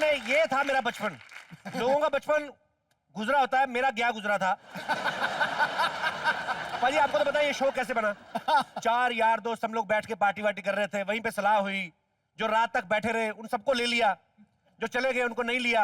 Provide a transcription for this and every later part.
आपने, ये था मेरा बचपन। लोगों का बचपन गुजरा होता है, मेरा गया गुजरा था। पाजी आपको तो पता है ये शो कैसे बना। 4 यार दोस्त हम लोग बैठ के पार्टी वार्टी कर रहे थे, वहीं पे सलाह हुई। जो रात तक बैठे रहे उन सबको ले लिया, जो चले गए उनको नहीं लिया।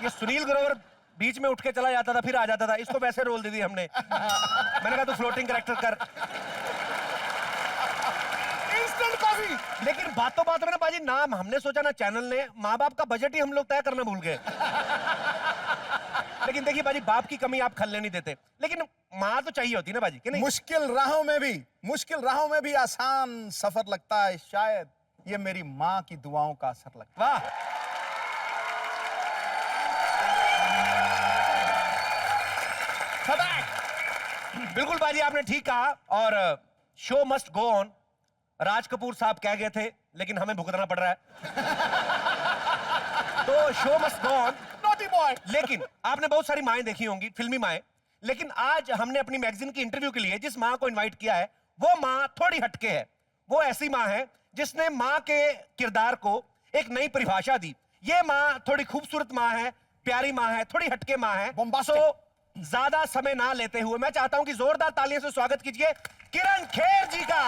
ये सुनील ग्रोवर बीच में उठ के चला जाता था फिर आ जाता था, इसको वैसे रोल दे दी हमने। मैंने कहा तू फ्लोटिंग कैरेक्टर कर। Instant coffee. लेकिन बातों बातों में ना बाजी, नाम हमने सोचा ना चैनल ने, माँ बाप का बजट ही हम लोग तय करना भूल गए। लेकिन देखिए बाजी, बाप की कमी आप खलने नहीं देते, लेकिन माँ तो चाहिए होती ना बाजी, कि नहीं? मुश्किल राहों में भी आसान सफर लगता है, शायद ये मेरी माँ की दुआओं का असर लगता है। वाह। बिल्कुल बाजी आपने ठीक कहा। और show must go on. Raj Kapoor साहब कह गए थे, लेकिन हमें भुगतना पड़ रहा है। तो show must go on. Naughty boy. लेकिन आपने बहुत सारी माएं देखी होंगी, फिल्मी माएं। लेकिन आज हमने अपनी मैगजीन की इंटरव्यू के लिए जिस मां को इनवाइट किया है, वो मां थोड़ी हटके है। वो ऐसी मां है जिसने मां के किरदार को एक नई परिभाषा दी। ये मां थोड़ी खूबसूरत मां है, प्यारी मां है, थोड़ी हटके मां है। Bombastic। ज्यादा समय ना लेते हुए मैं चाहता हूं कि जोरदार तालियों से स्वागत कीजिए किरण खेर जी का।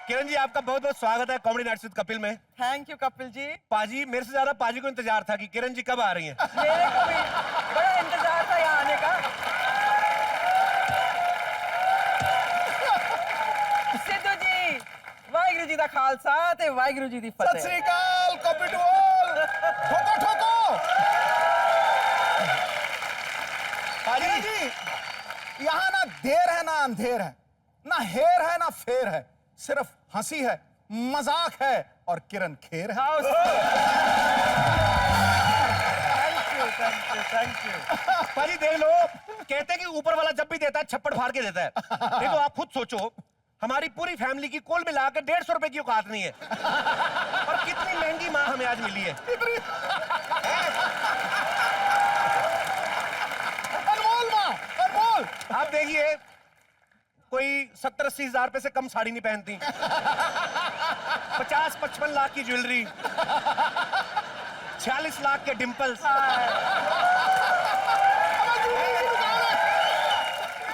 किरण जी आपका बहुत बहुत स्वागत है कॉमेडी नाइट्स विद कपिल में। Thank you Kapil ji. पाजी, मेरे से ज्यादा पाजी को इंतजार था कि किरण जी कब आ रही हैं। मेरे को भी बड़ा इंतजार था यहाँ आने का। सिद्धू जी, वाहिगुरु जी दा खालसा ते वाहिगुरु जी दी सत फतेह। श्री अकाल कपिटोल। ठोको ठोको। पाजी जी, यहाँ ना देर है ना अंधेर है, ना हेर है ना फेर है, सिर्फ हंसी है, मजाक है और किरण खेर है। Thank you. पाजी देख लो, कहते हैं कि ऊपर वाला जब भी देता है छप्पड़ फाड़ के देता है। नहीं तो आप खुद सोचो, हमारी पूरी फैमिली की कुल मिलाकर 150 रुपए की औकात नहीं है, और कितनी महंगी माँ हमें आज मिली है। अनमोल माँ, अनमोल। आप देखिए, कोई 70-80 हजार रुपए से कम साड़ी नहीं पहनती। 50-55 लाख की ज्वेलरी, 46 लाख के डिंपल्स,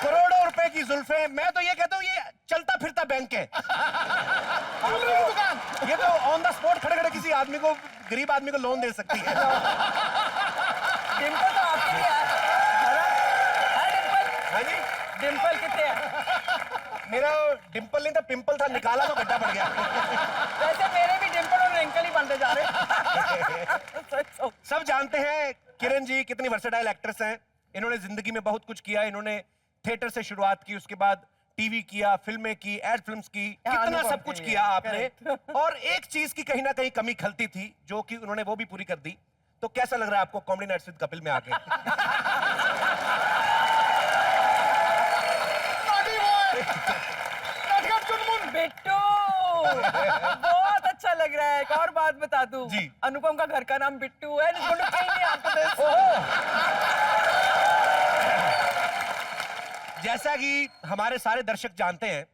करोड़ों रुपए की जुल्फे। मैं तो ये कहता हूँ ये चलता फिरता बैंक है। ये तो ऑन द स्पॉट खड़े खड़े किसी आदमी को, गरीब आदमी को लोन दे सकती है। डिंपल तो आपके लिए है ना? डिंपल। हाँ जी, डिंपल कितने है? मेरा डिंपल नहीं था, पिंपल था, निकाला तो गड्ढा पड़ गया। वैसे मेरे भी डिंपल और रिंकल ही बनते जा रहे। सब जानते हैं किरण जी कितनी वर्सेटाइल एक्ट्रेस हैं। इन्होंने जिंदगी में बहुत कुछ किया। इन्होंने थिएटर से शुरुआत की, उसके बाद टीवी किया, फिल्में की, एड फिल्म्स की, कितना सब कुछ किया आपने। और एक चीज की कहीं ना कहीं कमी खलती थी, जो कि उन्होंने वो भी पूरी कर दी। तो कैसा लग रहा है आपको कॉमेडी नाइट्स विद कपिल में आके? बिट्टू, बहुत अच्छा लग रहा है। एक और बात बता दूं, जी। अनुपम का घर का नाम बिट्टू है। नहीं आपको तो। जैसा कि हमारे सारे दर्शक जानते हैं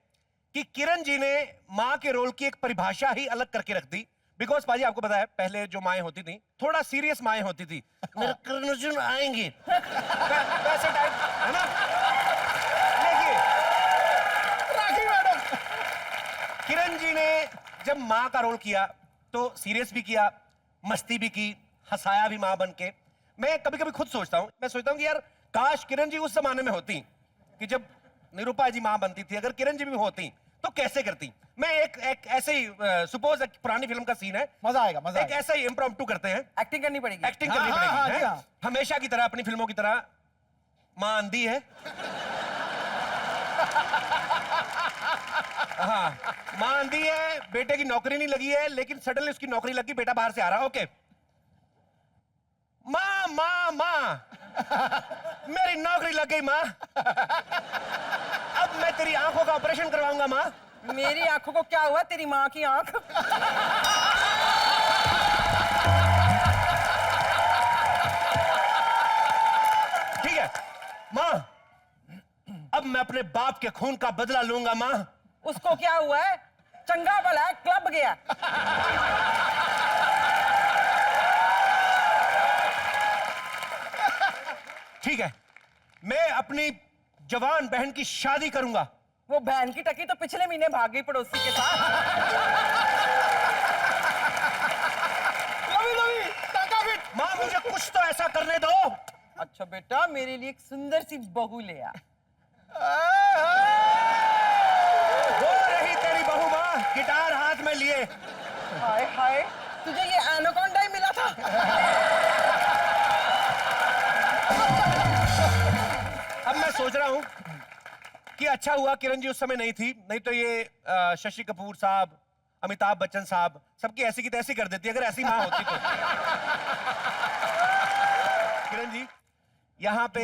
कि किरण जी ने माँ के रोल की एक परिभाषा ही अलग करके रख दी। बिकॉज पाजी आपको पता है, पहले जो माएँ होती थी थोड़ा सीरियस माएँ होती थी। मेरे किरण अर्जुन आएंगे वैसे टाइप, है ना? देखिए राखी मैडम। किरण जी ने जब माँ का रोल किया तो सीरियस भी किया, मस्ती भी की, हंसाया भी माँ बन के। मैं कभी कभी खुद सोचता हूँ, मैं सोचता हूँ कि यार काश किरण जी उस जमाने में होती कि जब निरूपा जी माँ बनती थी, अगर किरण जी भी होती तो कैसे करती। मैं एक ऐसे ही सपोज एक पुरानी फिल्म का सीन है, मजा आएगा, मजा एक ऐसा ही इम्प्रॉम्प्टू करते हैं, एक्टिंग करनी पड़ेगी। एक्टिंग करनी पड़ेगी। हाँ, हैं? जी हाँ। हमेशा की तरह, अपनी फिल्मों की तरह, माँ अंधी है। हाँ, माँ अंधी है, बेटे की नौकरी नहीं लगी है, लेकिन सडनली उसकी नौकरी लगी, बेटा बाहर से आ रहा। ओके, माँ माँ माँ, मेरी नौकरी लग गई माँ, अब मैं तेरी आंखों का ऑपरेशन करवाऊंगा माँ, मेरी आंखों को क्या हुआ, तेरी माँ की आंख? ठीक है माँ, अब मैं अपने बाप के खून का बदला लूंगा माँ। उसको क्या हुआ है? चंगा भला है, क्लब गया। ठीक है, मैं अपनी जवान बहन की शादी करूंगा। वो बहन की टकी तो पिछले महीने भाग गई पड़ोसी के साथ। लवी लवी टाका फिट। माँ मुझे कुछ तो ऐसा करने दो। अच्छा बेटा, मेरे लिए एक सुंदर सी बहू ले आ। वो रही तेरी बहू माँ, गिटार हाथ में लिए। हाय हाय, तुझे ये एनाकोंडा ही मिला था? अब मैं सोच रहा हूं कि अच्छा हुआ किरण जी उस समय नहीं थी, नहीं तो ये शशि कपूर साहब, अमिताभ बच्चन साहब सबकी ऐसी की तैसी कर देती अगर ऐसी माँ होती तो। किरण जी, यहाँ पे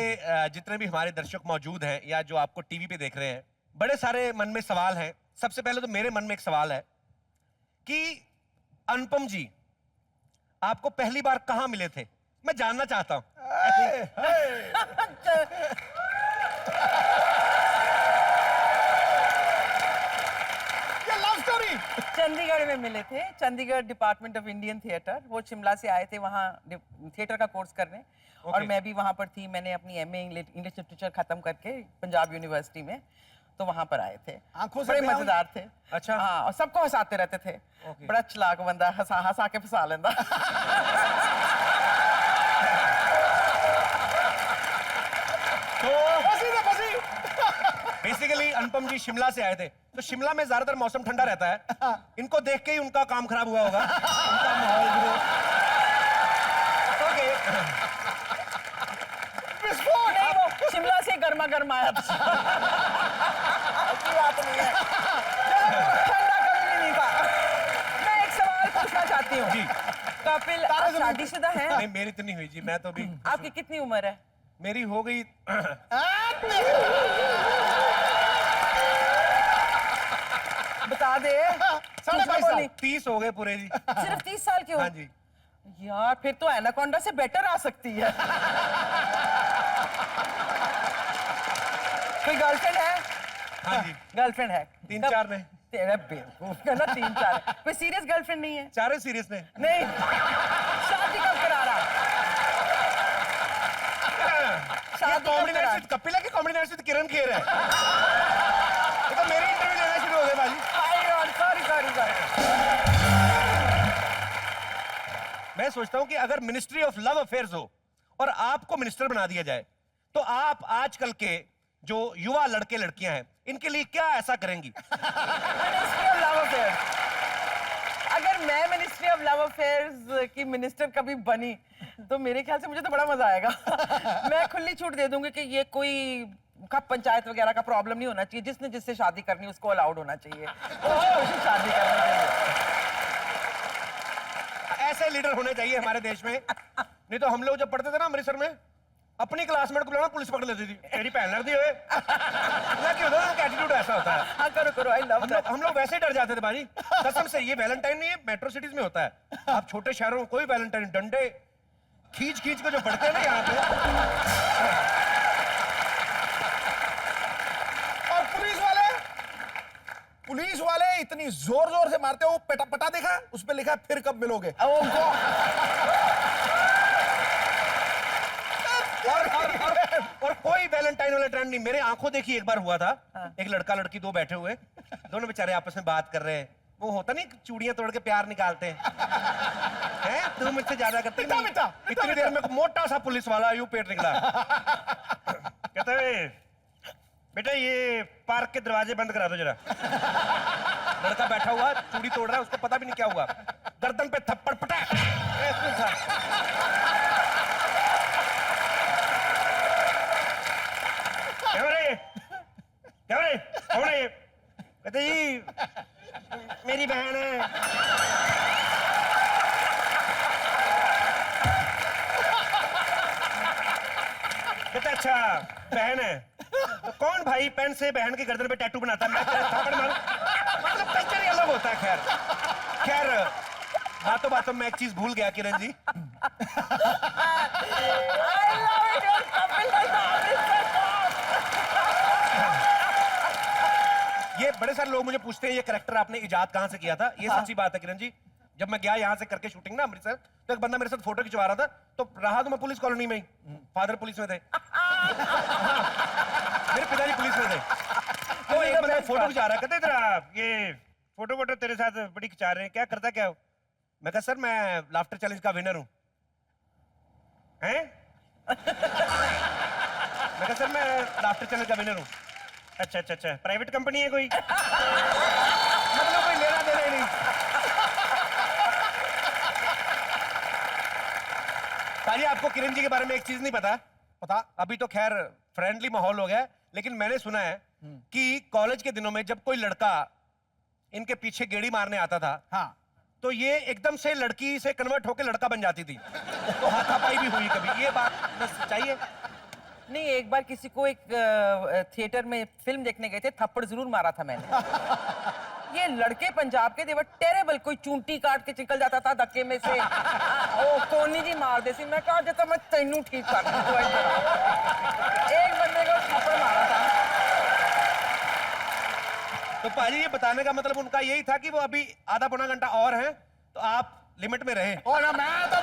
जितने भी हमारे दर्शक मौजूद हैं या जो आपको टीवी पे देख रहे हैं, बड़े सारे मन में सवाल हैं। सबसे पहले तो मेरे मन में एक सवाल है कि अनुपम जी आपको पहली बार कहाँ मिले थे? मैं जानना चाहता हूँ। ये लव स्टोरी। चंडीगढ़ में मिले थे, Chandigarh department of Indian theatre. वो शिमला से आए थे वहाँ थिएटर का कोर्स करने, और मैं भी वहाँ पर थी। मैंने अपनी एमए इंग्लिश लिटरेचर खत्म करके पंजाब यूनिवर्सिटी में, तो वहाँ पर आए थे। आंखों से बड़े ब्याह मजेदार थे। अच्छा। हाँ, और सबको हंसाते रहते थे। बड़ा चलाक बंदा, हंसा हंसा के फंसा लेंदा। तो फंसी ना फंसी। बेसिकली अनुपम जी शिमला से आए थे, तो शिमला में ज्यादातर मौसम ठंडा रहता है। इनको देख के ही उनका काम खराब हुआ होगा, उनका माहौल ओके। विस्फोट। नहीं, वो शिमला से गर्मा गर्म आया था। ऐसी बात नहीं है। चलो, ठंडा कभी भी नहीं था। मैं एक सवाल पूछना चाहती हूँ। जी। कपिल, आप शादीशुदा हैं? नहीं मेरी तो नहीं हुई जी, मैं तो अभी, आपकी कितनी उम्र है? मेरी हो गई बता दे। 22.5 30 हो गए पूरे जी। सिर्फ 30 साल के हो? हाँ जी। यार, फिर तो एनाकोंडा से बेटर आ सकती है। कोई गर्लफ्रेंड है? हाँ जी, गर्लफ्रेंड है? 3-4 ने। तेरा बेवकूफ कहना 3-4 है। कोई सीरियस गर्लफ्रेंड नहीं है? चारों सीरियस ने। नहीं। शादी कब करा रहा? शादी कब कॉमेडी करा? नाइट से कपिल है कि कॉमेडी नाइट से किरण खेर है? ये तो मेरी इंटरव्यू लेना शुरू हो गए भाई। Sorry sorry sorry. मैं सोचता हूं कि अगर मिनिस्ट्री ऑफ लव अफेयर्स हो और आपको मिनिस्टर बना दिया जाए, तो आप आजकल के जो युवा लड़के लड़कियां हैं, इनके लिए क्या ऐसा करेंगी? Ministry of love affairs. अगर मैं मिनिस्ट्री ऑफ लव अफेयर्स की मिनिस्टर कभी बनी, तो मेरे ख्याल से मुझे तो बड़ा मजा आएगा। मैं खुली छूट दे दूंगी कि ये कोई कब पंचायत वगैरह का प्रॉब्लम नहीं होना चाहिए। जिसने जिससे शादी करनी उसको अलाउड होना चाहिए, तो शादी करने के लिए। ऐसे लीडर होने चाहिए हमारे देश में। नहीं तो हम लोग जब पढ़ते थे ना अमृतसर में, अपनी क्लासमेट को बुलाना पुलिस पकड़ लेती थी। तेरी पहन लगती है। क्यों होता है, एटीट्यूड ऐसा होता है। हाँ, करो करो, आई लव दैट। हम लोग वैसे ही डर जाते थे बाजी, कसम से। ये वैलेंटाइन नहीं है, मेट्रो सिटीज में होता है। आप छोटे शहरों में कोई वैलेंटाइन, डंडे खींच खींच के जो बढ़ते हैं ना यहाँ पे। और पुलिस वाले इतनी जोर जोर से मारते हो। वो पटा देखा, उस पे लिखा है फिर कब मिलोगे। और कोई वैलेंटाइन वाला ट्रेंड नहीं। मेरे आंखों देखी एक बार हुआ था। एक लड़का लड़की दो बैठे हुए, दोनों बेचारे आपस में बात कर रहे हैं। वो होता नहीं, चूड़ियां तोड़ के प्यार निकालते हैं। तू मुझसे ज्यादा करती नहीं। इतनी देर में मोटा सा पुलिस वाला यूं पेट निकला। कहते हुए, बेटा ये पार्क के दरवाजे बंद करा दो जरा। लड़का बैठा हुआ चूड़ी तोड़ रहा है, उसको पता भी नहीं क्या हुआ। गर्दन पे थप्पड़ पटा। क्या रे कौन है ये? कहते जी मेरी बहन है। कहते अच्छा बहन है, तो कौन भाई पेन से बहन की गर्दन पे टैटू बनाता है? मैं थप्पड़ मारूं। मतलब कल्चर ही अलग होता है। खैर खैर बातों बातों में एक चीज भूल गया Kiran ji. I love it, you're Kapil Datta, Mr. Pop. ये बड़े सारे लोग मुझे पूछते हैं ये कैरेक्टर आपने इजाद कहां से किया था। ये सच्ची बात है किरण जी। जब मैं गया यहाँ से करके शूटिंग ना अमृतसर, तो एक बंदा मेरे साथ फोटो खिंचवा रहा था, तो रहा तो मैं पुलिस कॉलोनी में ही, फादर पुलिस में थे, मेरे पिताजी पुलिस में थे। तो एक बंदा फोटो खिंचा रहा है, कहते तेरा ये फोटो वोटो तेरे साथ बड़ी खिंचा रहे हैं, क्या करता क्या हो? मैं कहा सर मैं लाफ्टर चैलेंज का विनर हूं। हैं? मैं कहा सर मैं लाफ्टर चैलेंज का विनर हूं। अच्छा अच्छा अच्छा, प्राइवेट कंपनी है कोई? मतलब कोई लेना देना ही नहीं। ताजी आपको किरण जी के बारे में एक चीज नहीं पता? पता? अभी तो खैर फ्रेंडली माहौल हो गया है, लेकिन मैंने सुना है कि कॉलेज के दिनों में जब कोई लड़का इनके पीछे गेड़ी मारने आता था, हाँ। तो ये एकदम से लड़की से कन्वर्ट होकर लड़का बन जाती थी। तो हाथापाई भी हुई कभी, ये बात बस चाहिए। नहीं, एक बार किसी को एक थिएटर में फिल्म देखने गए थे, थप्पड़ जरूर मारा था मैंने। ये लड़के पंजाब के, देवर टेरेबल, कोई चूंटी काट के निकल जाता था धक्के में से, ओ कोनी जी मार दे सी। मैं कहा तो मैं तेनू ठीक कर दूं, तो एक बंदे को थप्पड़ मारा था। तो पाजी ये बताने का मतलब उनका यही था कि वो अभी आधा पौना घंटा और है, तो आप लिमिट में रहे। और ना मैं तो